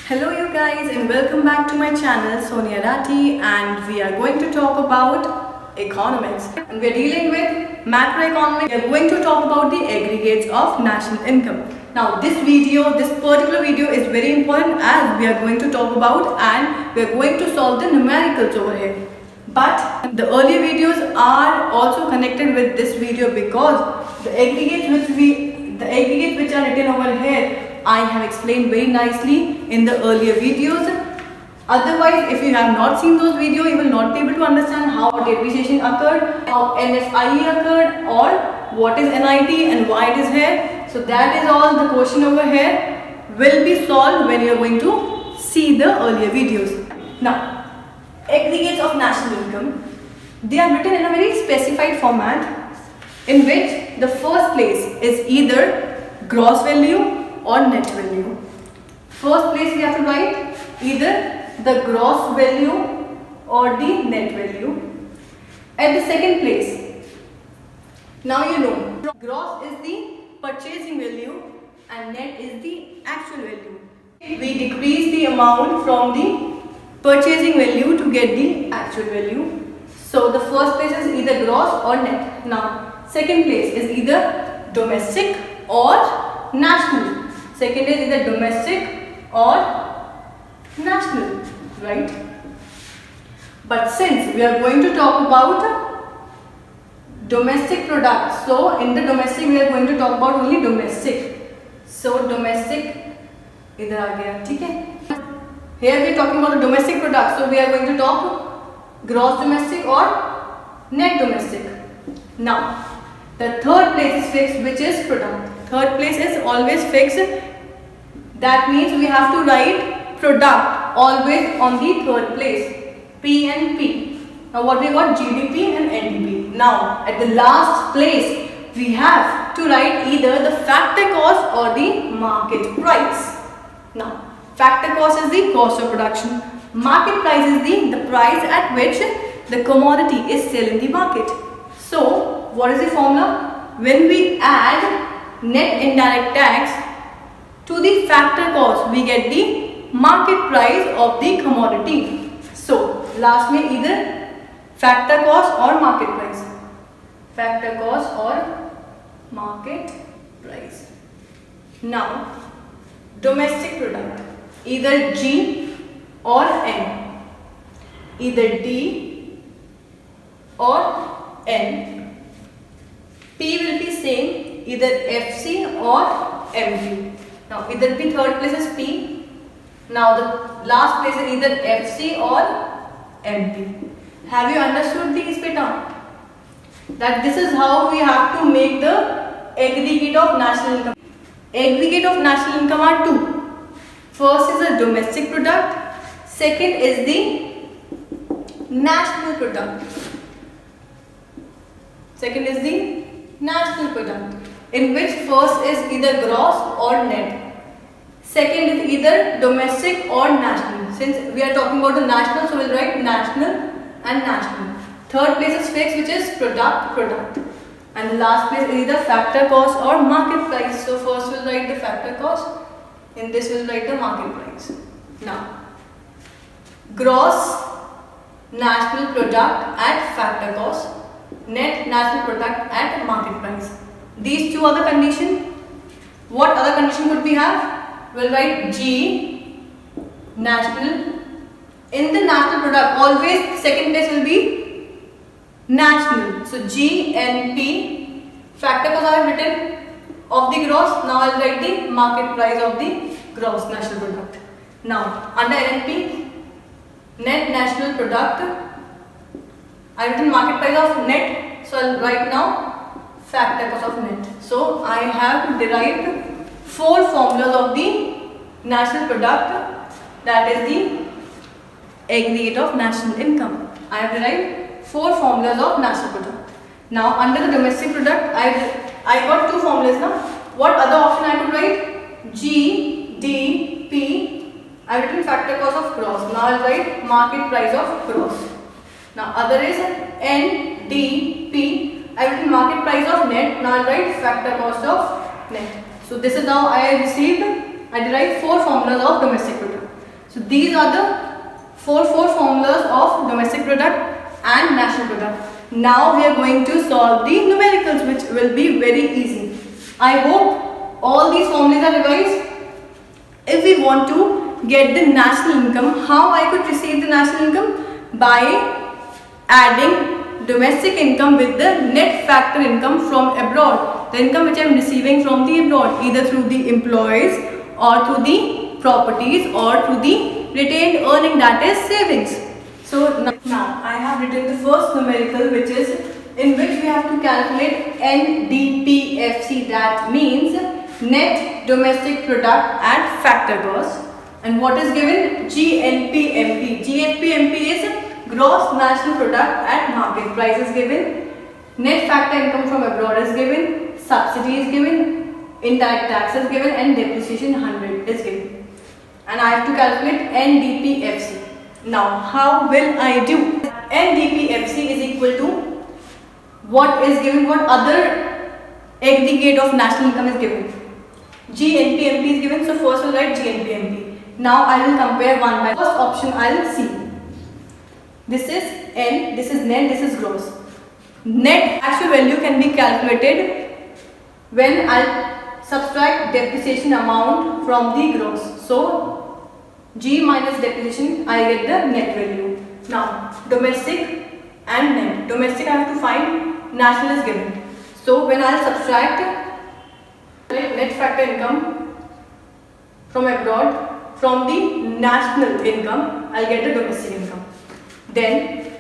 Hello you guys and welcome back to my channel Sonia Ratti, and we are going to talk about economics, and we are dealing with macroeconomics. We are going to talk about the aggregates of national income. Now this particular video is very important as we are going to talk about and we are going to solve the numericals over here. But the earlier videos are also connected with this video because the aggregates which are written over here I have explained very nicely in the earlier videos. Otherwise, if you have not seen those videos, you will not be able to understand how depreciation occurred, how NFIE occurred, or what is NIT and why it is here. So that is all the question over here will be solved when you are going to see the earlier videos. Now, aggregates of national income, they are written in a very specified format in which the first place is either gross value or net value. First place we have to write either the gross value or the net value. At the second place, now you know, gross is the purchasing value and net is the actual value. We decrease the amount from the purchasing value to get the actual value. So the first place is either gross or net. Now second place is either domestic or national. Second is either domestic or national, right? But since we are going to talk about domestic products, so in the domestic we are going to talk about only domestic. So domestic इधर आ गया, ठीक है? Here we are talking about the domestic products, so we are going to talk gross domestic or net domestic. Now the third place is fixed, which is product. Third place is always fixed. That means we have to write product always on the third place. P and P. Now what we got? GDP and NDP. Now at the last place we have to write either the factor cost or the market price. Now factor cost is the cost of production. Market price is the price at which the commodity is still in the market. So what is the formula? When we add net indirect tax to the factor cost, we get the market price of the commodity. So last में either factor cost or market price. Factor cost or market price. Now domestic product, either G or N, either D or N. P will be same, either FC or MP. Now either P, third place is P. Now the last place is either FC or MP. Have you understood these beta? That this is how we have to make the aggregate of national income. Aggregate of national income are two. First is the domestic product. Second is the national product. Second is the national product, in which first is either gross or net. Second is either domestic or national. Since we are talking about the national, so we'll write national and national. Third place is fixed, which is product. And the last place is either factor cost or market price. So first we'll write the factor cost, in this we'll write the market price. Now, gross national product at factor cost, net national product at market price. These two are the condition. What other condition could we have? We'll write G national. In the national product, always second place will be national. So G and P. Factor cost I have written of the gross. Now I'll write the market price of the gross national product. Now under NNP, net national product, I have written market price of net. So I'll write now factor cost of net. So I have derived four formulas of the national product, that is the aggregate of national income. I have derived four formulas of national product. Now under the domestic product, I got two formulas now. What other option I could write? G, D, P. I have written factor cost of gross. Now I will write market price of gross. Now other is N, D, P. I have written market price of net. Now I will write factor cost of net. So this is how I derived four formulas of domestic product. So these are the four formulas of domestic product and national product. Now we are going to solve the numericals, which will be very easy. I hope all these formulas are revised. If we want to get the national income, how I could receive the national income? By adding domestic income with the net factor income from abroad, the income which I am receiving from the abroad, either through the employees or through the properties or through the retained earning, that is savings. So now I have written the first numerical, which is in which we have to calculate NDPFC, that means net domestic product at factor cost. And what is given? GNPMP. GNPMP is gross national product at market price is given, net factor income from abroad is given, subsidy is given, indirect tax is given, and depreciation 100 is given. And I have to calculate NDPFC. Now how will I do? NDPFC is equal to what is given, what other aggregate of national income is given. GNPMP is given, so first we'll write GNPMP. Now I will compare one by first option. I will see. This is N, this is net, this is gross. Net actual value can be calculated when I subtract depreciation amount from the gross. So G minus depreciation, I get the net value. Now domestic and net. Domestic I have to find, national is given. So when I will subtract net factor income from abroad from the national income, I'll get the domestic income. Then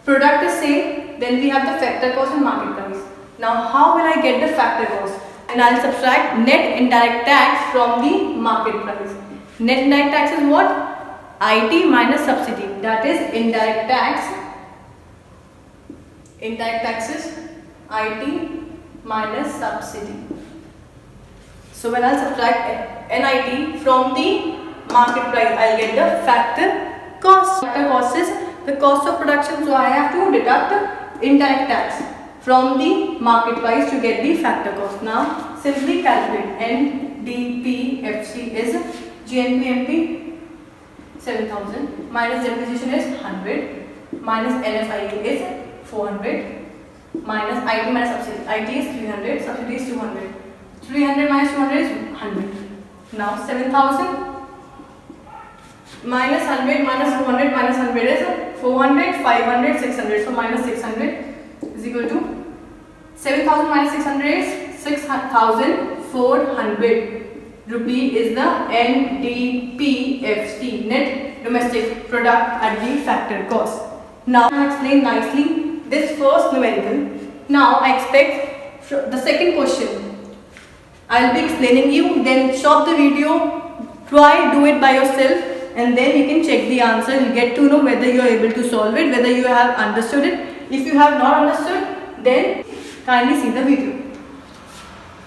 product is same, then we have the factor cost and market price. Now how will I get the factor cost? And I'll subtract net indirect tax from the market price. Net indirect tax is what? IT minus subsidy, that is indirect tax. Indirect tax is IT minus subsidy. So when I'll subtract NIT from the market price, I'll get the factor cost. Factor cost is the cost of production, so I have to deduct indirect tax from the market price to get the factor cost. Now simply calculate. NDPFC is GNPMP 7000 minus depreciation is 100 minus NFIA is 400 minus IT minus subsidy. IT is 300, subsidy is 200. 300 minus 200 is 100. Now 7000 minus 100 minus 200 minus 100 is 400, 500, 600. So minus 600 is equal to 7000 minus 600 is 6400 rupee is the NDPFC, net domestic product at the factor cost. Now I explain nicely this first numerical. Now I expect the second question. I'll be explaining you, then stop the video, try do it by yourself, and then you can check the answer. You'll get to know whether you are able to solve it, whether you have understood it. If you have not understood, then kindly see the video.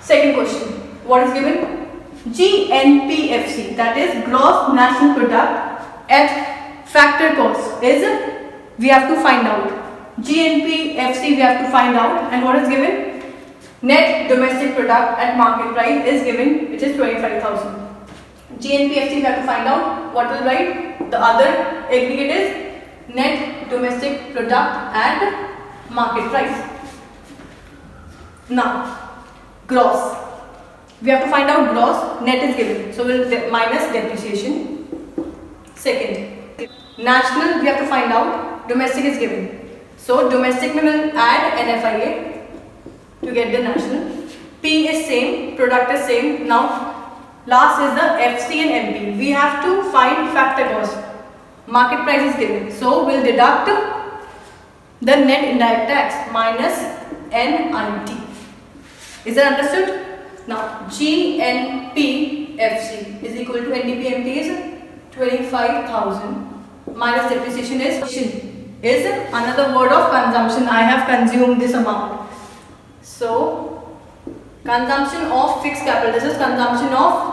Second question. What is given? GNPFC, that is gross national product at factor cost, is we have to find out. GNPFC we have to find out, and what is given? Net domestic product at market price is given, which is 25,000. GNPFC we have to find out. What will write? The other aggregate is net domestic product at market price. Now gross, we have to find out gross. Net is given, so we'll minus depreciation. Second, national we have to find out. Domestic is given, so domestic we will add NFIA to get the national. P is same, product is same. Now last is the FC and MP. We have to find factor cost. Market price is given, so we'll deduct the net indirect tax minus NIT. Is that understood? Now GNPFC is equal to NDPMP is 25,000 minus depreciation is another word of consumption. I have consumed this amount. So consumption of fixed capital. This is consumption of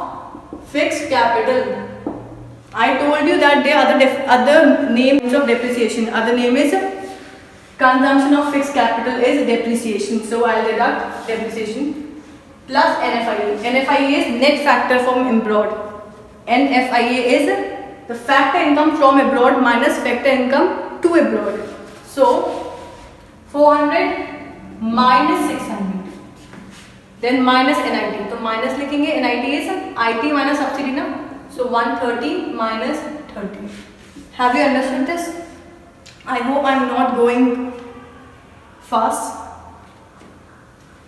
fixed capital. I told you that there are other names of depreciation. Other name is consumption of fixed capital is depreciation. So I'll deduct depreciation plus NFIA. NFIA is net factor from abroad. NFIA is the factor income from abroad minus factor income to abroad. So 400 minus 600, then minus NIT. तो minus लिखेंगे, NIT is IT minus subsidy ना, so 130 minus 30. Have you understood this? I hope I'm not going fast.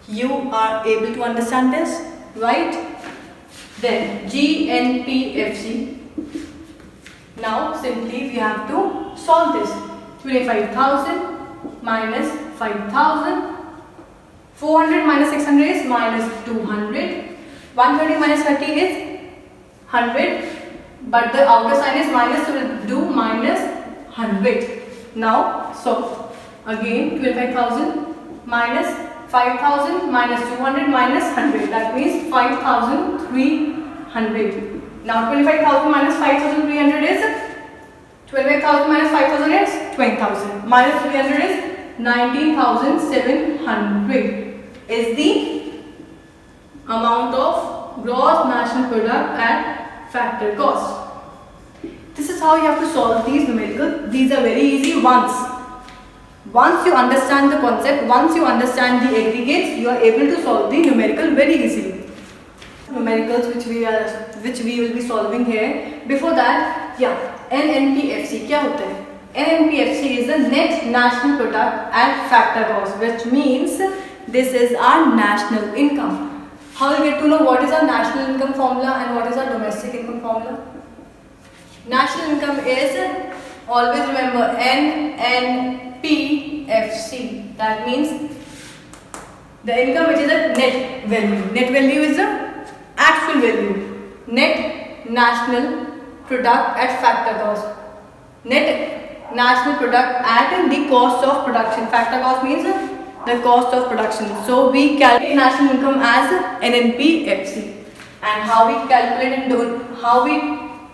You are able to understand this, right? Then GNPFC. Now simply we have to solve this. 25,000 minus 5,000. 400 minus 600 is minus 200. 130 minus 30 is 100. But the outer sign is minus, so we'll do minus 100. Now, so again 25,000 minus 5,000 minus 200 minus 100. That means 5,300. Now 25,000 minus 5,300 is 25,000 minus 5,000 is 20,000. Minus 300 is 19,700. Is the amount of gross national product at factor cost. This is how you have to solve these numericals. These are very easy once you understand the concept, once you understand the aggregates, you are able to solve the numerical very easily. Numericals which we will be solving here. Before that, NNPFC क्या होता है? NNPFC is the net national product at factor cost, which means this is our national income. How will you get to know what is our national income formula and what is our domestic income formula? National income is, always remember, NNPFC. That means the income which is a net value. Net value is the actual value. Net national product at factor cost. Net national product at the cost of production. Factor cost means the cost of production. So we calculate national income as NNPFC. And how we calculate and how we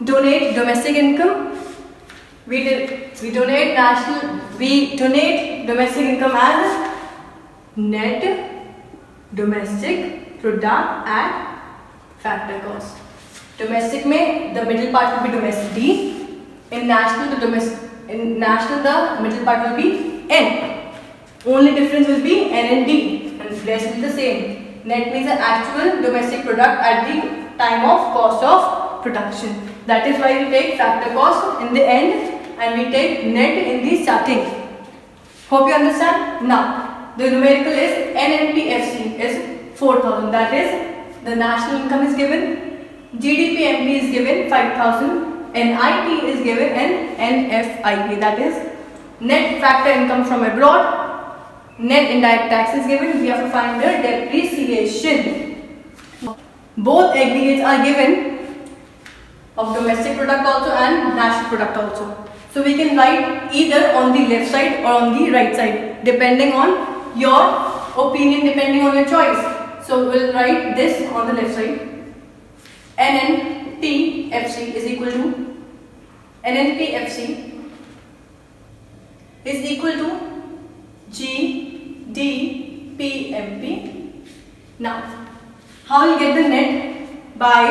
donate domestic income? We donate domestic income as net domestic product at factor cost. Domestic में the middle part will be domestic D. In national the middle part will be N. Only difference will be N and D, and rest will be the same. Net means the actual domestic product at the time of cost of production. That is why we take factor cost in the end and we take net in the starting. Hope you understand. Now the numerical is NNPFC is 4,000. That is the national income is given. GDP-MP is given 5,000. NIT is given and NFIP, that is net factor income from abroad. Net indirect tax is given. We have to find the depreciation. Both aggregates are given of domestic product also and national product also. So we can write either on the left side or on the right side depending on your opinion, depending on your choice. So we'll write this on the left side. NNPFC is equal to GDP-MP. Now, how will you get the net? By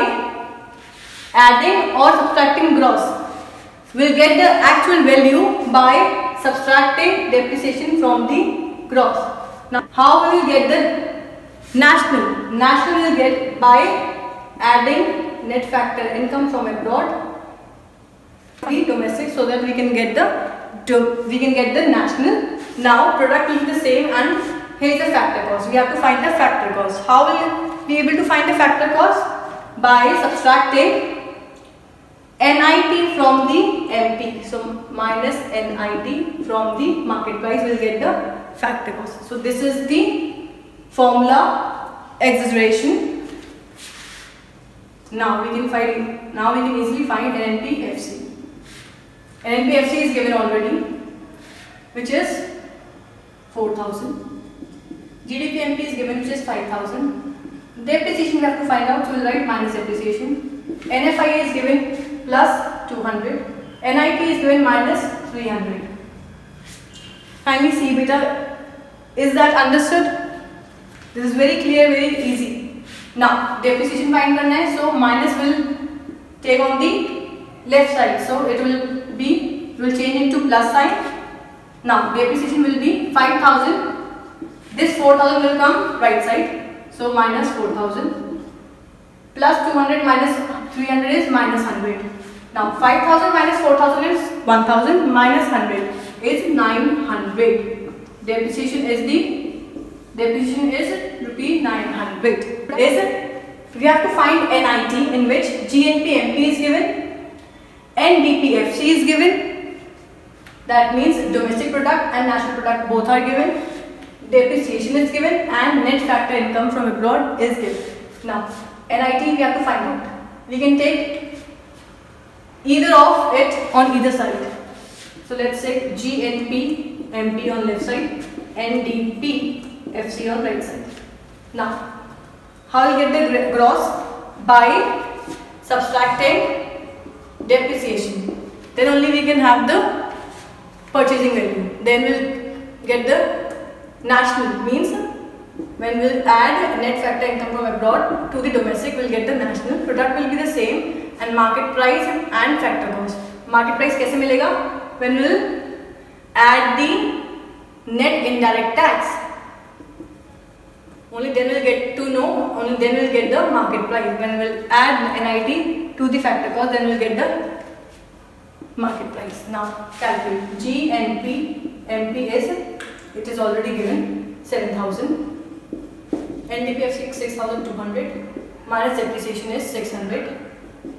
adding or subtracting gross. We'll get the actual value by subtracting depreciation from the gross. Now, how will you get the national? National will get by adding net factor income from abroad the domestic, so that we can get the national. Now product will be the same and here is the factor cost. We have to find the factor cost. How will you be able to find the factor cost? By subtracting NIT from the MP. So minus NIT from the market price will get the factor cost. So this is the formula exaggeration. Now we can easily find NNPFC. NNPFC is given already, which is 4,000. GDP-MP is given, which is 5,000. Depreciation we have to find out, so we'll write minus depreciation. NFIA is given plus 200. NIT is given minus 300. Kindly see, beta, is that understood? This is very clear, very easy. Now depreciation find करना है, so minus will take on the left side. So it will change into plus sign. Now depreciation will be 5,000. This 4,000 will come right side. So minus 4,000 plus 200 minus 300 is minus 100. Now 5,000 minus 4,000 is 1,000 minus 100 is 900. Depreciation is rupee 900. We have to find NIT, in which GNP MP is given, NDPFC is given. That means domestic product and national product both are given. Depreciation is given and net factor income from abroad is given. Now NIT we have to find out. We can take either of it on either side. So let's say GNP MP on left side, NDP FC on right side. Now how will get the gross? By subtracting depreciation. Then only we can have the purchasing value. Then we'll get the national, means when we'll add net factor income from abroad to the domestic, we'll get the national. Product will be the same and market price and factor cost. Market price कैसे मिलेगा? When we'll add the net indirect tax. Only then we'll get to know, only then we'll get the market price. When we'll add NIT to the factor cost, then we'll get the market price. Now calculate. GNP MP it is already given 7,000. NDPF 6,200 minus depreciation is 600.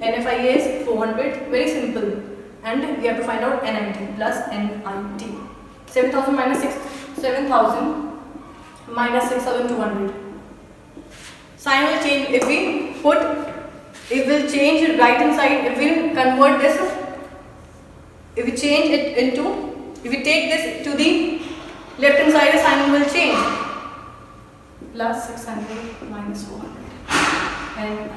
NFIA is 400. Very simple. And we have to find out NIT plus NIT. 7,000 minus 7,000 minus 6,200. Sign will change if we put, it will change right hand side. If we convert this, if we change it into, if we take this to the left hand side, the sign will change. Plus 600 minus 400. And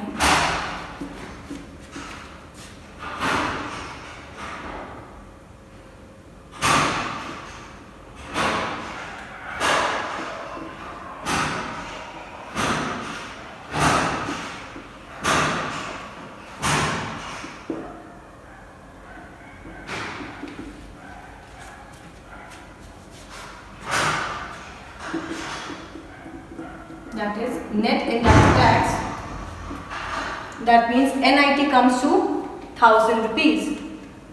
that is net indirect tax. That means NIT comes to 1,000 rupees.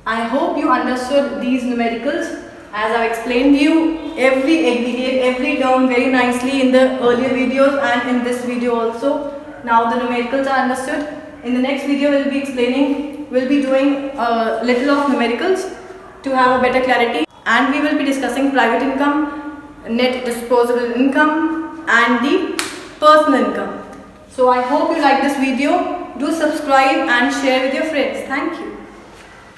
I hope you understood these numericals. As I've explained to you every aggregate, every term very nicely in the earlier videos and in this video also. Now the numericals are understood. In the next video we'll be doing a little of numericals to have a better clarity, and we will be discussing private income, net disposable income and the personal income. So I hope you like this video. Do subscribe and share with your friends. Thank you.